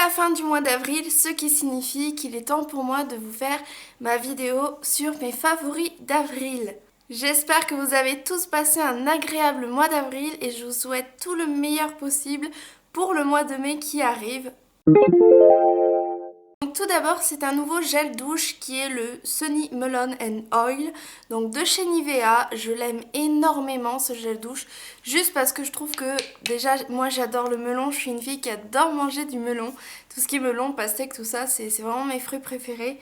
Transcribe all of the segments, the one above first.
la fin du mois d'avril, ce qui signifie qu'il est temps pour moi de vous faire ma vidéo sur mes favoris d'avril. J'espère que vous avez tous passé un agréable mois d'avril et je vous souhaite tout le meilleur possible pour le mois de mai qui arrive. Donc tout d'abord, c'est un nouveau gel douche qui est le Sunny Melon and Oil, donc de chez Nivea. Je l'aime énormément ce gel douche, juste parce que je trouve que déjà moi j'adore le melon, je suis une fille qui adore manger du melon, tout ce qui est melon, pastèque, tout ça, c'est vraiment mes fruits préférés.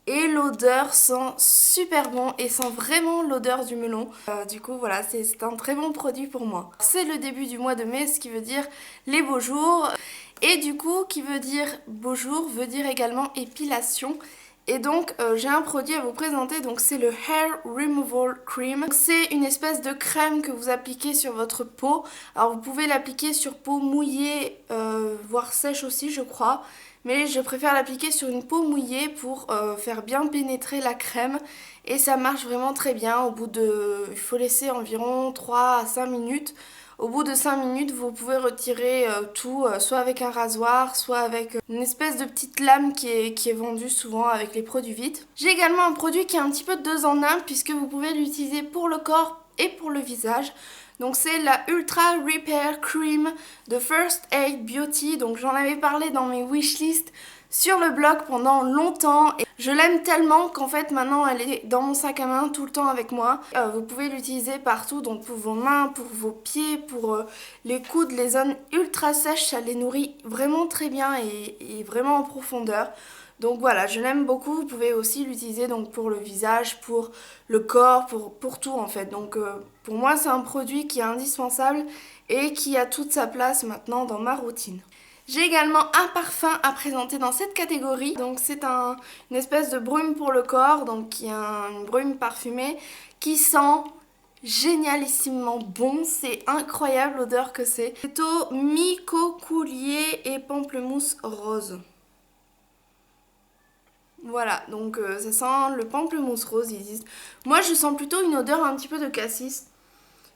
Et l'odeur sent super bon et sent vraiment l'odeur du melon. Du coup voilà, c'est un très bon produit pour moi. C'est le début du mois de mai, ce qui veut dire les beaux jours. Et du coup, qui veut dire beau jour, veut dire également épilation. Et donc j'ai un produit à vous présenter, donc c'est le Hair Removal Cream. C'est une espèce de crème que vous appliquez sur votre peau. Alors vous pouvez l'appliquer sur peau mouillée, voire sèche aussi je crois. Mais je préfère l'appliquer sur une peau mouillée pour faire bien pénétrer la crème. Et ça marche vraiment très bien. Il faut laisser environ 3 à 5 minutes. Au bout de 5 minutes, vous pouvez retirer tout, soit avec un rasoir, soit avec une espèce de petite lame qui est vendue souvent avec les produits Vite. J'ai également un produit qui est un petit peu 2 en 1 puisque vous pouvez l'utiliser pour le corps et pour le visage. Donc c'est la Ultra Repair Cream de First Aid Beauty. Donc j'en avais parlé dans mes wishlists sur le blog pendant longtemps. Et je l'aime tellement qu'en fait maintenant elle est dans mon sac à main tout le temps avec moi. Vous pouvez l'utiliser partout, donc pour vos mains, pour vos pieds, pour les coudes, les zones ultra sèches. Ça les nourrit vraiment très bien et vraiment en profondeur. Donc voilà, je l'aime beaucoup. Vous pouvez aussi l'utiliser donc pour le visage, pour le corps, pour tout en fait. Donc pour moi c'est un produit qui est indispensable et qui a toute sa place maintenant dans ma routine. J'ai également un parfum à présenter dans cette catégorie. Donc c'est une espèce de brume pour le corps, donc qui est une brume parfumée qui sent génialissimement bon. C'est incroyable l'odeur que c'est. C'est au mi-cocoulier et pamplemousse rose. Voilà, donc ça sent le pamplemousse rose, ils disent. Moi je sens plutôt une odeur un petit peu de cassis.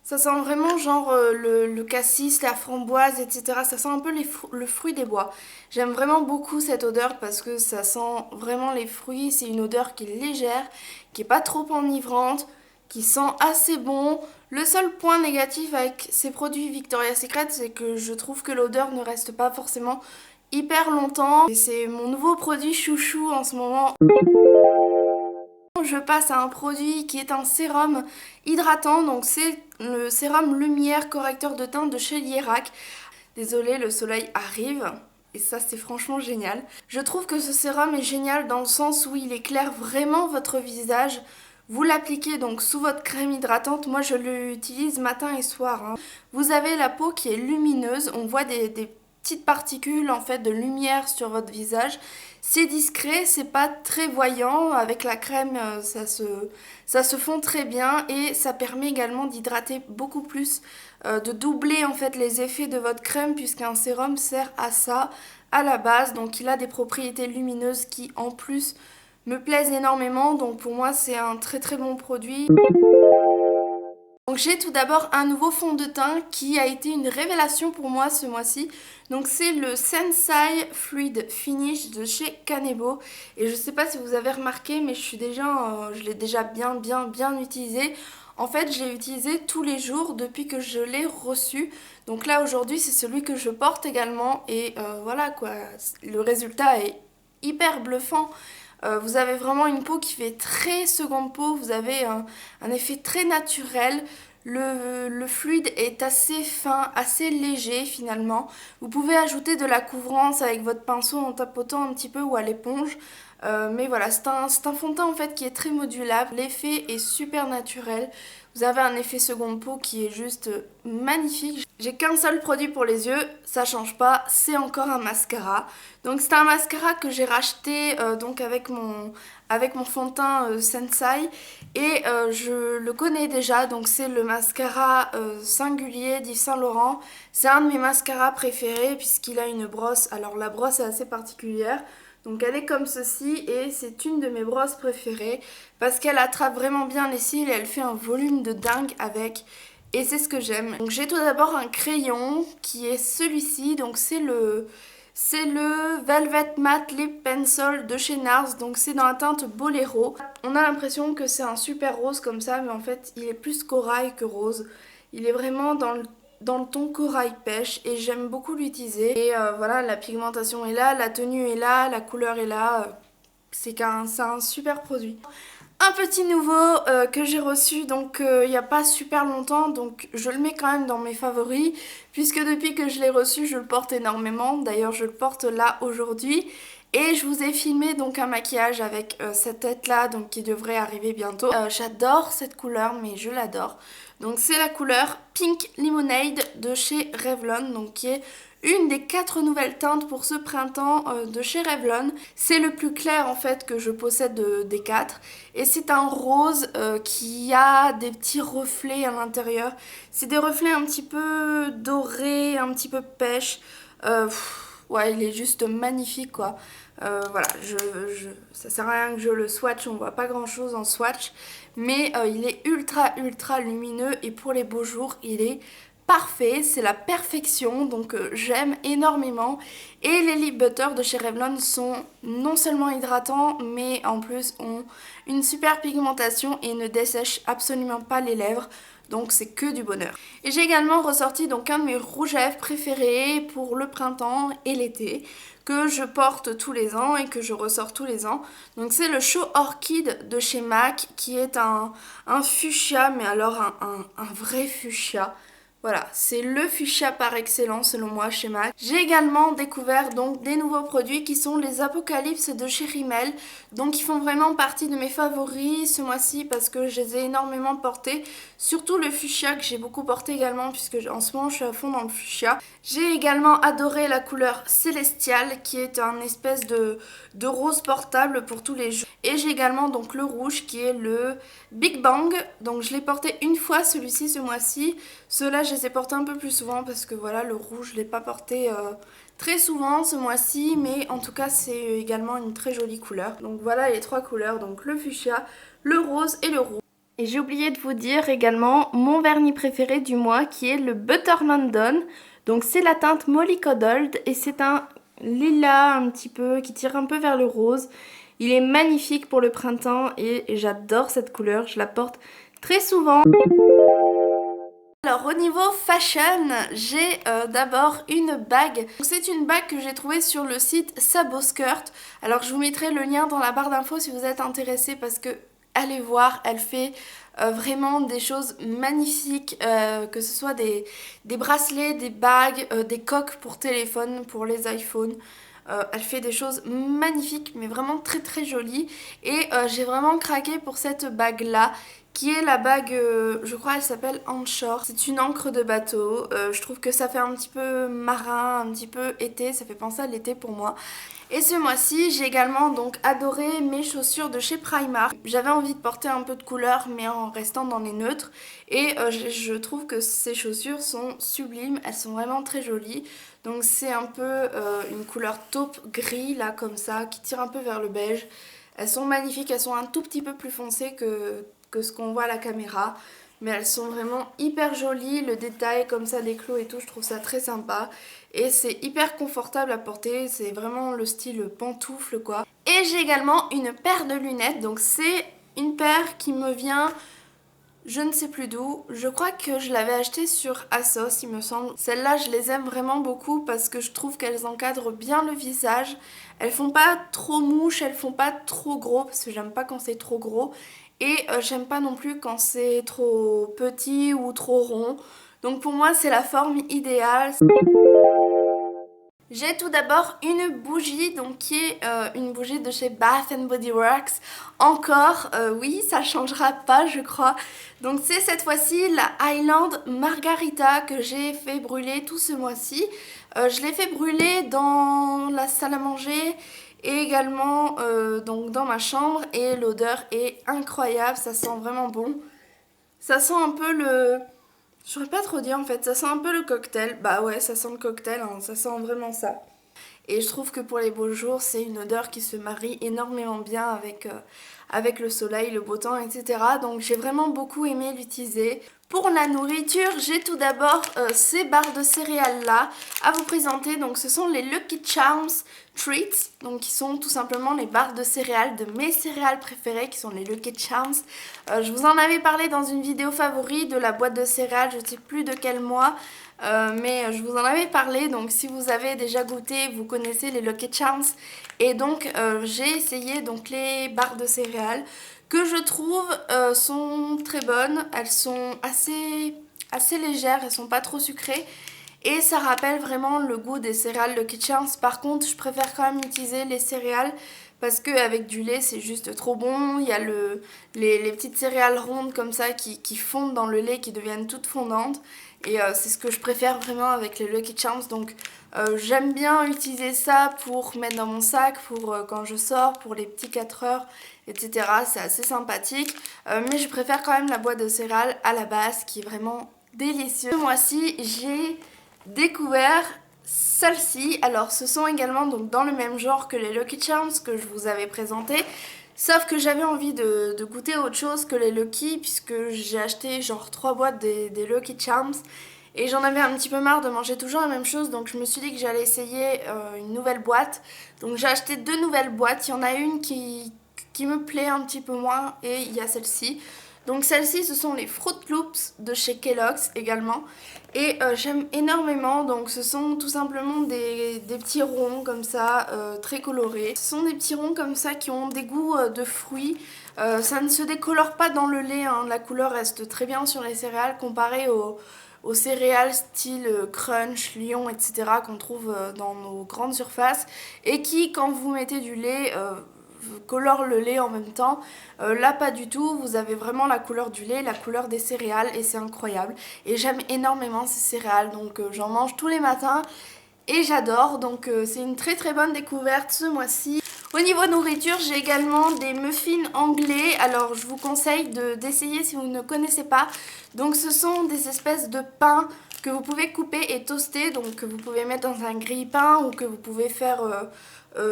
Ça sent vraiment genre le cassis, la framboise, etc. Ça sent un peu le fruit des bois. J'aime vraiment beaucoup cette odeur parce que ça sent vraiment les fruits. C'est une odeur qui est légère, qui est pas trop enivrante, qui sent assez bon. Le seul point négatif avec ces produits Victoria's Secret, c'est que je trouve que l'odeur ne reste pas forcément hyper longtemps. Et c'est mon nouveau produit chouchou en ce moment. Je passe à un produit qui est un sérum hydratant, donc c'est le sérum lumière correcteur de teint de chez Lierac. Désolée, le soleil arrive et ça c'est franchement génial. Je trouve que ce sérum est génial dans le sens où il éclaire vraiment votre visage. Vous l'appliquez donc sous votre crème hydratante, moi je l'utilise matin et soir. Vous avez la peau qui est lumineuse, on voit des petites particules en fait de lumière sur votre visage. C'est discret, c'est pas très voyant, avec la crème ça se fond très bien et ça permet également d'hydrater beaucoup plus, de doubler en fait les effets de votre crème puisqu'un sérum sert à ça à la base. Donc il a des propriétés lumineuses qui en plus me plaisent énormément, donc pour moi c'est un très très bon produit. Donc j'ai tout d'abord un nouveau fond de teint qui a été une révélation pour moi ce mois-ci. Donc c'est le Sensai Fluid Finish de chez Kanebo. Et je sais pas si vous avez remarqué, mais je l'ai déjà bien utilisé. En fait, je l'ai utilisé tous les jours depuis que je l'ai reçu. Donc là aujourd'hui c'est celui que je porte également. Et voilà quoi, le résultat est hyper bluffant. Vous avez vraiment une peau qui fait très seconde peau, vous avez un effet très naturel. Le fluide est assez fin, assez léger finalement. Vous pouvez ajouter de la couvrance avec votre pinceau en tapotant un petit peu ou à l'éponge. Mais voilà, c'est un fond de teint en fait qui est très modulable. L'effet est super naturel. Vous avez un effet seconde peau qui est juste magnifique. J'ai qu'un seul produit pour les yeux, ça change pas, c'est encore un mascara. Donc c'est un mascara que j'ai racheté donc avec mon fond de teint Sensai et je le connais déjà, donc c'est le mascara singulier d'Yves Saint Laurent. C'est un de mes mascaras préférés puisqu'il a une brosse, alors la brosse est assez particulière. Donc elle est comme ceci et c'est une de mes brosses préférées parce qu'elle attrape vraiment bien les cils et elle fait un volume de dingue avec et c'est ce que j'aime. Donc j'ai tout d'abord un crayon qui est celui-ci, donc c'est le C'est le Velvet Matte Lip Pencil de chez NARS, donc c'est dans la teinte Bolero. On a l'impression que c'est un super rose comme ça, mais en fait il est plus corail que rose. Il est vraiment dans le ton corail pêche et j'aime beaucoup l'utiliser. Et voilà, la pigmentation est là, la tenue est là, la couleur est là. C'est un super produit. Un petit nouveau que j'ai reçu donc il n'y a pas super longtemps, donc je le mets quand même dans mes favoris puisque depuis que je l'ai reçu je le porte énormément. D'ailleurs je le porte là aujourd'hui et je vous ai filmé donc un maquillage avec cette tête là donc qui devrait arriver bientôt. J'adore cette couleur, mais je l'adore. Donc c'est la couleur Pink Lemonade de chez Revlon, donc qui est une des 4 nouvelles teintes pour ce printemps de chez Revlon. C'est le plus clair en fait que je possède des 4 et c'est un rose qui a des petits reflets à l'intérieur. C'est des reflets un petit peu dorés, un petit peu pêche. Ouais, il est juste magnifique quoi. Voilà, ça sert à rien que je le swatch, on voit pas grand chose en swatch, mais il est ultra lumineux et pour les beaux jours il est parfait, c'est la perfection, donc j'aime énormément. Et les lip butter de chez Revlon sont non seulement hydratants, mais en plus ont une super pigmentation et ne dessèchent absolument pas les lèvres. Donc c'est que du bonheur. Et j'ai également ressorti donc un de mes rouges à lèvres préférés pour le printemps et l'été, que je porte tous les ans et que je ressors tous les ans. Donc c'est le Show Orchid de chez MAC, qui est un fuchsia, mais alors un vrai fuchsia. Voilà, c'est le fuchsia par excellence selon moi chez MAC. J'ai également découvert donc des nouveaux produits qui sont les Apocalypse de chez Rimmel. Donc ils font vraiment partie de mes favoris ce mois-ci parce que je les ai énormément portés. Surtout le fuchsia que j'ai beaucoup porté également puisque en ce moment je suis à fond dans le fuchsia. J'ai également adoré la couleur Célestial qui est un espèce de rose portable pour tous les jours. Et j'ai également donc le rouge qui est le Big Bang. Donc je l'ai porté une fois celui-ci ce mois-ci. Ceux-là je les ai portés un peu plus souvent parce que voilà, le rouge je ne l'ai pas porté très souvent ce mois-ci, mais en tout cas c'est également une très jolie couleur. Donc voilà les 3 couleurs, donc le fuchsia, le rose et le rouge. Et j'ai oublié de vous dire également mon vernis préféré du mois qui est le Butter London. Donc c'est la teinte Molly Coddled et c'est un lilas un petit peu qui tire un peu vers le rose. Il est magnifique pour le printemps et j'adore cette couleur, je la porte très souvent. Alors au niveau fashion, j'ai d'abord une bague. C'est une bague que j'ai trouvée sur le site Sabo Skirt. Alors je vous mettrai le lien dans la barre d'infos si vous êtes intéressés parce que allez voir, elle fait vraiment des choses magnifiques, que ce soit des bracelets, des bagues, des coques pour téléphone, pour les iPhones. Elle fait des choses magnifiques mais vraiment très jolies et j'ai vraiment craqué pour cette bague là qui est la bague, je crois elle s'appelle Anchor. C'est une encre de bateau, je trouve que ça fait un petit peu marin, un petit peu été, ça fait penser à l'été pour moi. Et ce mois-ci, j'ai également donc adoré mes chaussures de chez Primark. J'avais envie de porter un peu de couleur mais en restant dans les neutres. Et je trouve que ces chaussures sont sublimes, elles sont vraiment très jolies. Donc c'est un peu une couleur taupe gris là comme ça, qui tire un peu vers le beige. Elles sont magnifiques, elles sont un tout petit peu plus foncées que ce qu'on voit à la caméra. Mais elles sont vraiment hyper jolies, le détail comme ça des clous et tout, je trouve ça très sympa. Et c'est hyper confortable à porter, c'est vraiment le style pantoufle quoi. Et j'ai également une paire de lunettes, donc c'est une paire qui me vient je ne sais plus d'où. Je crois que je l'avais achetée sur ASOS il me semble. Celles-là je les aime vraiment beaucoup parce que je trouve qu'elles encadrent bien le visage. Elles font pas trop mouche, elles font pas trop gros parce que j'aime pas quand c'est trop gros. Et j'aime pas non plus quand c'est trop petit ou trop rond. Donc pour moi c'est la forme idéale. J'ai tout d'abord une bougie, donc qui est une bougie de chez Bath Body Works. Encore, oui, ça changera pas je crois. Donc c'est cette fois-ci la Highland Margarita que j'ai fait brûler tout ce mois-ci. Je l'ai fait brûler dans la salle à manger et également donc dans ma chambre et l'odeur est incroyable, ça sent vraiment bon. Ça sent un peu le... Je saurais pas trop dire en fait, ça sent un peu le cocktail. Bah ouais, ça sent le cocktail, hein, ça sent vraiment ça. Et je trouve que pour les beaux jours, c'est une odeur qui se marie énormément bien avec le soleil, le beau temps, etc. Donc j'ai vraiment beaucoup aimé l'utiliser. Pour la nourriture, j'ai tout d'abord ces barres de céréales là à vous présenter. Donc ce sont les Lucky Charms Treats, donc qui sont tout simplement les barres de céréales de mes céréales préférées qui sont les Lucky Charms. Je vous en avais parlé dans une vidéo favori de la boîte de céréales, je ne sais plus de quel mois. Mais je vous en avais parlé, donc si vous avez déjà goûté, vous connaissez les Lucky Charms. Et donc j'ai essayé donc les barres de céréales que je trouve sont très bonnes. Elles sont assez légères, elles sont pas trop sucrées. Et ça rappelle vraiment le goût des céréales Lucky Charms. Par contre, je préfère quand même utiliser les céréales parce qu'avec du lait, c'est juste trop bon. Il y a les petites céréales rondes comme ça qui fondent dans le lait, qui deviennent toutes fondantes. Et c'est ce que je préfère vraiment avec les Lucky Charms. Donc j'aime bien utiliser ça pour mettre dans mon sac, pour quand je sors, pour les petits 4 heures, etc. C'est assez sympathique. Mais je préfère quand même la boîte de céréales à la base qui est vraiment délicieuse. Ce mois-ci, j'ai découvert celle-ci. Alors ce sont également donc dans le même genre que les Lucky Charms que je vous avais présenté. Sauf que j'avais envie de goûter autre chose que les Lucky puisque j'ai acheté genre 3 boîtes des Lucky Charms. Et j'en avais un petit peu marre de manger toujours la même chose, donc je me suis dit que j'allais essayer une nouvelle boîte. Donc j'ai acheté 2 nouvelles boîtes, il y en a une qui me plaît un petit peu moins et il y a celle-ci. Donc celles-ci ce sont les Fruit Loops de chez Kellogg's également. Et j'aime énormément, donc ce sont tout simplement des petits ronds comme ça, très colorés. Ce sont des petits ronds comme ça qui ont des goûts de fruits. Ça ne se décolore pas dans le lait, hein. La couleur reste très bien sur les céréales comparé aux céréales style Crunch, Lion, etc. qu'on trouve dans nos grandes surfaces et qui, quand vous mettez du lait, colore le lait en même temps. Là pas du tout, vous avez vraiment la couleur du lait, la couleur des céréales et c'est incroyable. Et j'aime énormément ces céréales, donc j'en mange tous les matins et j'adore. Donc c'est une très très bonne découverte ce mois-ci. Au niveau nourriture, j'ai également des muffins anglais. Alors je vous conseille d'essayer si vous ne connaissez pas. Donc ce sont des espèces de pain que vous pouvez couper et toaster. Donc que vous pouvez mettre dans un grille-pain ou que vous pouvez faire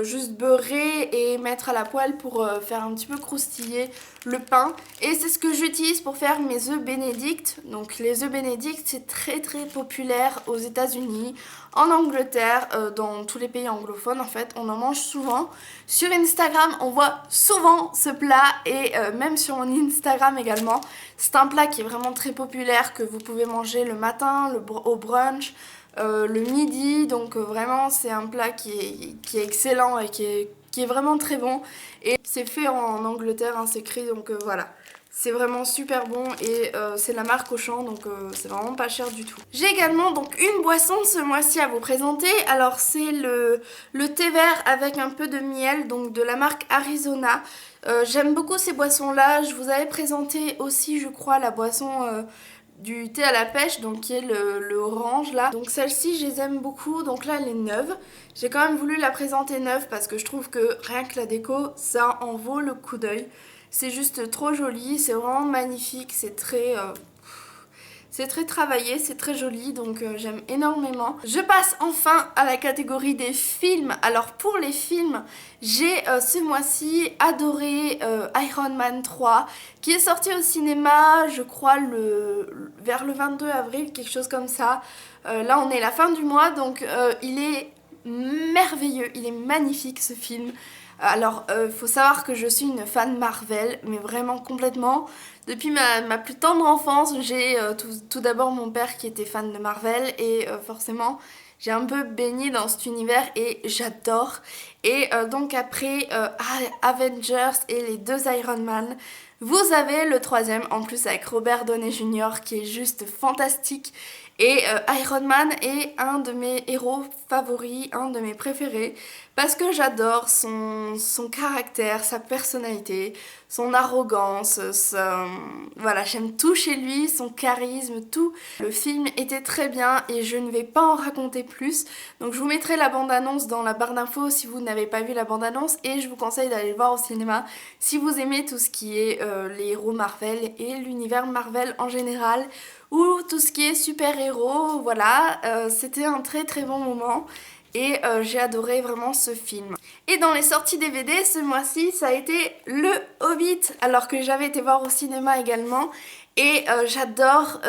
juste beurrer et mettre à la poêle pour faire un petit peu croustiller le pain. Et c'est ce que j'utilise pour faire mes œufs bénédicts. Donc les œufs bénédicts, c'est très très populaire aux États-Unis, en Angleterre, dans tous les pays anglophones en fait. On en mange souvent. Sur Instagram, on voit souvent ce plat et même sur mon Instagram également. C'est un plat qui est vraiment très populaire que vous pouvez manger le matin, au brunch, le midi. Donc vraiment c'est un plat qui est excellent et qui est vraiment très bon. Et c'est fait en Angleterre, hein, c'est écrit, donc voilà. C'est vraiment super bon et c'est la marque Auchan, donc c'est vraiment pas cher du tout. J'ai également donc une boisson ce mois-ci à vous présenter. Alors c'est le thé vert avec un peu de miel, donc de la marque Arizona. J'aime beaucoup ces boissons-là. Je vous avais présenté aussi, je crois, la boisson du thé à la pêche, donc qui est le orange là. Donc celle-ci, je les aime beaucoup. Donc là, elle est neuve. J'ai quand même voulu la présenter neuve parce que je trouve que rien que la déco, ça en vaut le coup d'œil. C'est juste trop joli, c'est vraiment magnifique, c'est très travaillé, c'est très joli, donc j'aime énormément. Je passe enfin à la catégorie des films. Alors pour les films, j'ai ce mois-ci adoré Iron Man 3, qui est sorti au cinéma, je crois, vers le 22 avril, quelque chose comme ça. Là on est la fin du mois, donc il est merveilleux, il est magnifique ce film. Alors, faut savoir que je suis une fan Marvel, mais vraiment complètement. Depuis ma plus tendre enfance, j'ai tout d'abord mon père qui était fan de Marvel et forcément j'ai un peu baigné dans cet univers et j'adore. Et donc après Avengers et les 2 Iron Man, vous avez le 3e en plus avec Robert Downey Jr. qui est juste fantastique. Et Iron Man est un de mes héros favoris, un de mes préférés, parce que j'adore son caractère, sa personnalité, son arrogance, voilà, j'aime tout chez lui, son charisme, tout. Le film était très bien et je ne vais pas en raconter plus, donc je vous mettrai la bande-annonce dans la barre d'infos si vous n'avez pas vu la bande-annonce et je vous conseille d'aller le voir au cinéma si vous aimez tout ce qui est les héros Marvel et l'univers Marvel en général, ou tout ce qui est super-héros, voilà, c'était un très très bon moment. Et j'ai adoré vraiment ce film. Et dans les sorties DVD, ce mois-ci, ça a été Le Hobbit, alors que j'avais été voir au cinéma également. Et j'adore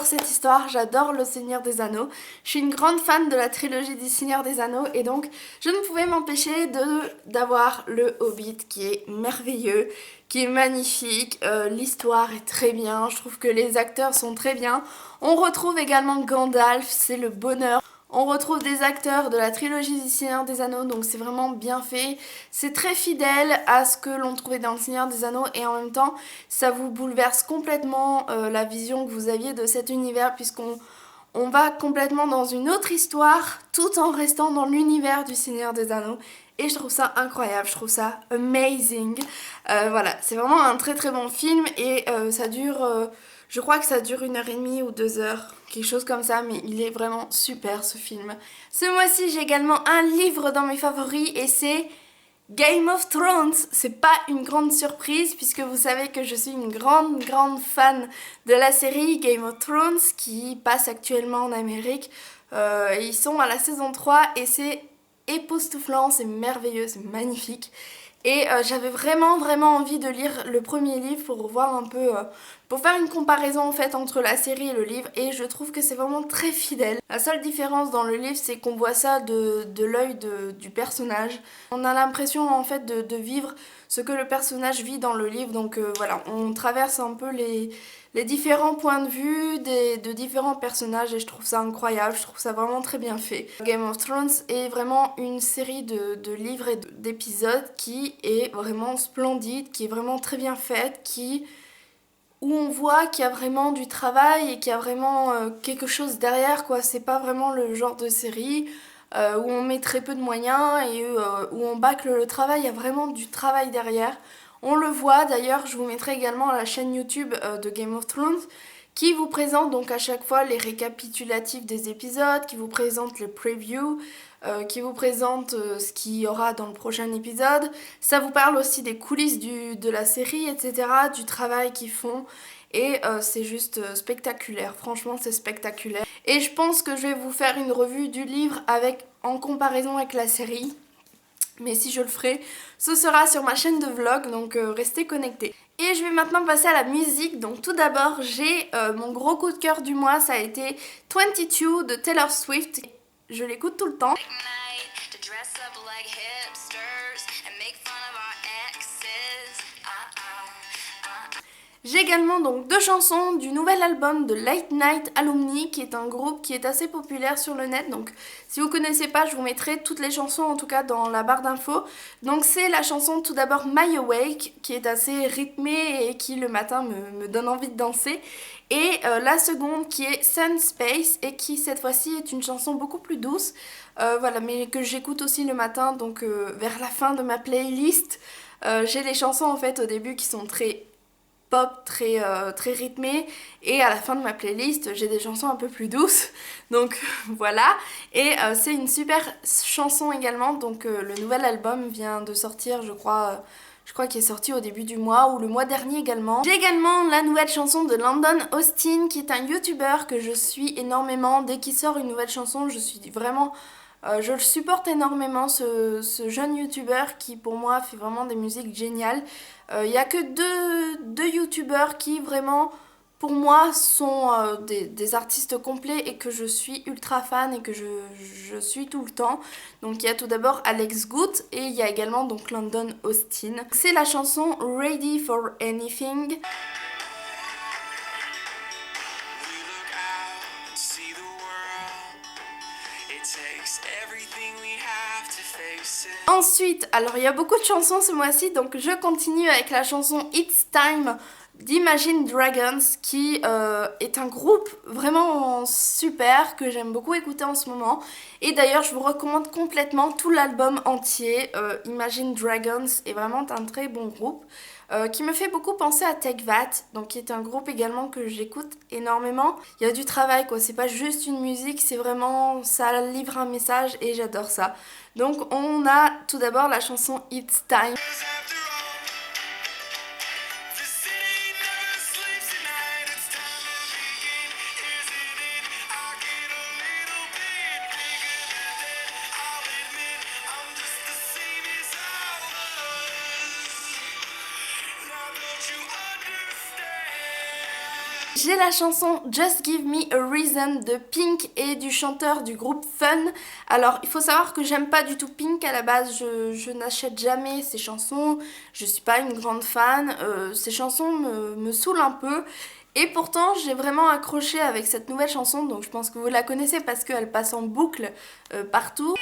cette histoire, j'adore Le Seigneur des Anneaux. Je suis une grande fan de la trilogie du Seigneur des Anneaux et donc je ne pouvais m'empêcher d'avoir Le Hobbit qui est merveilleux, qui est magnifique. L'histoire est très bien, je trouve que les acteurs sont très bien. On retrouve également Gandalf, c'est le bonheur. On retrouve des acteurs de la trilogie du Seigneur des Anneaux, donc c'est vraiment bien fait. C'est très fidèle à ce que l'on trouvait dans le Seigneur des Anneaux et en même temps, ça vous bouleverse complètement la vision que vous aviez de cet univers puisqu'on va complètement dans une autre histoire tout en restant dans l'univers du Seigneur des Anneaux. Et je trouve ça incroyable, je trouve ça amazing. Voilà, c'est vraiment un très très bon film et ça dure... je crois que ça dure 1h30 ou 2 heures, quelque chose comme ça, mais il est vraiment super ce film. Ce mois-ci, j'ai également un livre dans mes favoris et c'est Game of Thrones. C'est pas une grande surprise puisque vous savez que je suis une grande fan de la série Game of Thrones qui passe actuellement en Amérique. Ils sont à la saison 3 et c'est époustouflant, c'est merveilleux, c'est magnifique. Et j'avais vraiment envie de lire le premier livre pour voir un peu, pour faire une comparaison en fait entre la série et le livre et je trouve que c'est vraiment très fidèle. La seule différence dans le livre c'est qu'on voit ça de l'œil du personnage. On a l'impression en fait de vivre ce que le personnage vit dans le livre donc voilà, on traverse un peu les différents points de vue de différents personnages et je trouve ça incroyable, je trouve ça vraiment très bien fait. Game of Thrones est vraiment une série de livres et d'épisodes qui est vraiment splendide, qui est vraiment très bien faite, où on voit qu'il y a vraiment du travail et qu'il y a vraiment quelque chose derrière quoi. C'est pas vraiment le genre de série où on met très peu de moyens et où on bâcle le travail, il y a vraiment du travail derrière. On le voit d'ailleurs, je vous mettrai également la chaîne YouTube de Game of Thrones qui vous présente donc à chaque fois les récapitulatifs des épisodes, qui vous présente le preview, qui vous présente ce qu'il y aura dans le prochain épisode. Ça vous parle aussi des coulisses de la série, etc., du travail qu'ils font. Et c'est juste spectaculaire, franchement c'est spectaculaire. Et je pense que je vais vous faire une revue du livre en comparaison avec la série. Mais si je le ferai, ce sera sur ma chaîne de vlog, donc restez connectés. Et je vais maintenant passer à la musique. Donc tout d'abord, j'ai mon gros coup de cœur du mois, ça a été 22 de Taylor Swift. Je l'écoute tout le temps. J'ai également donc 2 chansons du nouvel album de Late Night Alumni qui est un groupe qui est assez populaire sur le net. Donc si vous connaissez pas, je vous mettrai toutes les chansons en tout cas dans la barre d'infos. Donc c'est la chanson tout d'abord My Awake qui est assez rythmée et qui le matin me donne envie de danser. Et la seconde qui est Sun Space et qui cette fois-ci est une chanson beaucoup plus douce. Voilà, mais que j'écoute aussi le matin donc vers la fin de ma playlist. J'ai les chansons en fait au début qui sont très pop, très rythmé et à la fin de ma playlist j'ai des chansons un peu plus douces donc voilà et c'est une super chanson également donc le nouvel album vient de sortir je crois qu'il est sorti au début du mois ou le mois dernier également. J'ai également la nouvelle chanson de Landon Austin qui est un youtubeur que je suis énormément. Dès qu'il sort une nouvelle chanson je suis vraiment... je le supporte énormément ce jeune youtubeur qui pour moi fait vraiment des musiques géniales. Il n'y a que deux youtubeurs qui vraiment pour moi sont des artistes complets et que je suis ultra fan et que je suis tout le temps. Donc il y a tout d'abord Alex Good et il y a également donc Landon Austin. C'est la chanson Ready for Anything. Ensuite, alors il y a beaucoup de chansons ce mois-ci, donc je continue avec la chanson It's Time d'Imagine Dragons qui est un groupe vraiment super que j'aime beaucoup écouter en ce moment. Et d'ailleurs je vous recommande complètement tout l'album entier. Imagine Dragons est vraiment un très bon groupe. Qui me fait beaucoup penser à Take That, donc qui est un groupe également que j'écoute énormément. Il y a du travail quoi, c'est pas juste une musique, c'est vraiment, ça livre un message et j'adore ça. Donc on a tout d'abord la chanson It's Time. J'ai la chanson Just Give Me a Reason de Pink et du chanteur du groupe Fun. Alors il faut savoir que j'aime pas du tout Pink à la base, je n'achète jamais ses chansons, je suis pas une grande fan, ses chansons me saoulent un peu. Et pourtant j'ai vraiment accroché avec cette nouvelle chanson, donc je pense que vous la connaissez parce qu'elle passe en boucle partout.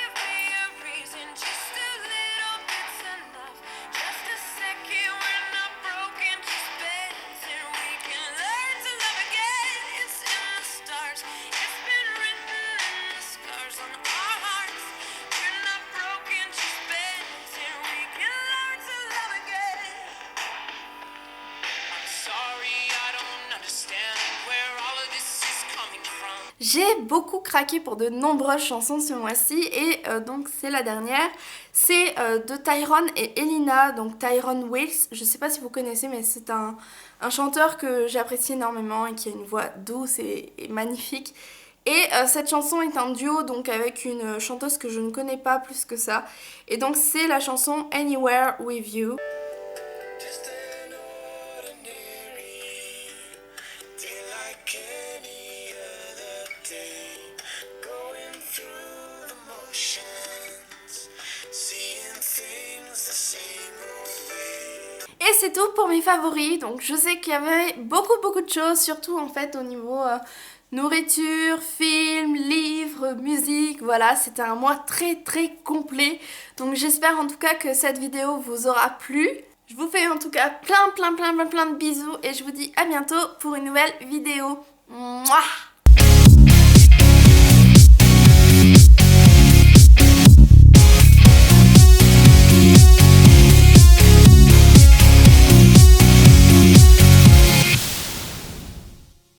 J'ai beaucoup craqué pour de nombreuses chansons ce mois-ci et donc c'est la dernière. C'est de Tyrone et Elina, donc Tyrone Wills. Je sais pas si vous connaissez mais c'est un chanteur que j'apprécie énormément et qui a une voix douce et magnifique. Et cette chanson est un duo donc avec une chanteuse que je ne connais pas plus que ça. Et donc c'est la chanson Anywhere With You. Et c'est tout pour mes favoris, donc je sais qu'il y avait beaucoup de choses, surtout en fait au niveau nourriture, films, livres, musique, voilà, c'était un mois très complet. Donc j'espère en tout cas que cette vidéo vous aura plu. Je vous fais en tout cas plein de bisous et je vous dis à bientôt pour une nouvelle vidéo. Mouah!